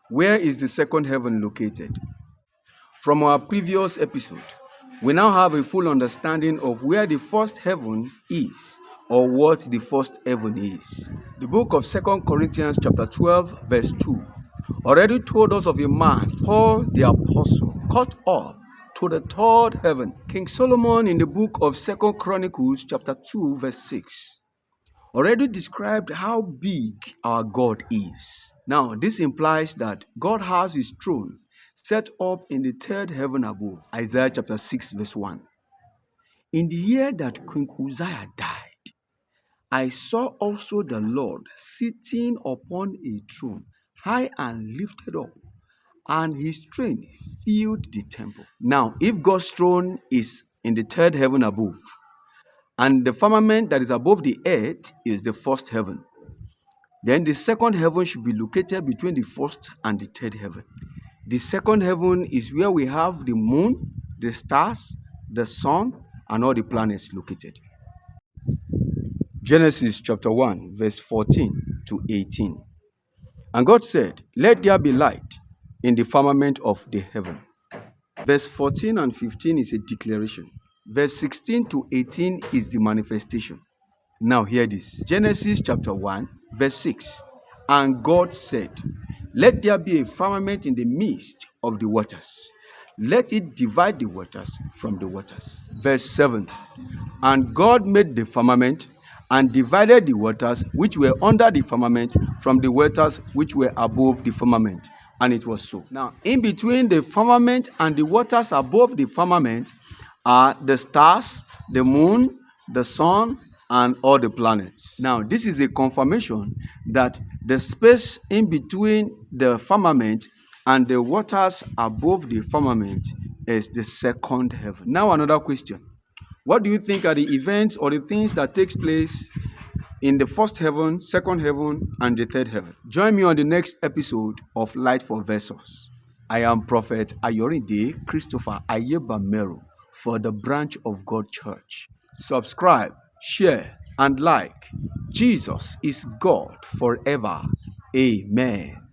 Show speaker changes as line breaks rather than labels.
Where is the second heaven located? From our previous episode, we now have a full understanding of where the first heaven is, or what the first heaven is. The book of 2 Corinthians chapter 12 verse 2 already told us of a man, Paul the apostle, caught up to the third heaven. King Solomon in the book of 2 Chronicles chapter 2 verse 6 already described how big our God is. Now, this implies that God has his throne set up in the third heaven above. Isaiah chapter 6 verse 1. In the year that King Uzziah died, I saw also the Lord sitting upon a throne, high and lifted up, and his train filled the temple. Now, if God's throne is in the third heaven above, and the firmament that is above the earth is the first heaven, then the second heaven should be located between the first and the third heaven. The second heaven is where we have the moon, the stars, the sun, and all the planets located. Genesis chapter 1, verse 14 to 18. And God said, "Let there be light in the firmament of the heaven." Verse 14 and 15 is a declaration. Verse 16 to 18 is the manifestation. Now hear this. Genesis chapter 1, verse 6. And God said, "Let there be a firmament in the midst of the waters. Let it divide the waters from the waters." Verse 7. And God made the firmament and divided the waters which were under the firmament from the waters which were above the firmament. And it was so. Now, in between the firmament and the waters above the firmament are the stars, the moon, the sun, and all the planets. Now, this is a confirmation that the space in between the firmament and the waters above the firmament is the second heaven. Now, another question. What do you think are the events or the things that takes place in the first heaven, second heaven, and the third heaven? Join me on the next episode of Light for Vessels. I am Prophet Ayorinde Christopher Ayeba Mero for the Branch of God Church. Subscribe, share, and like. Jesus is God forever. Amen.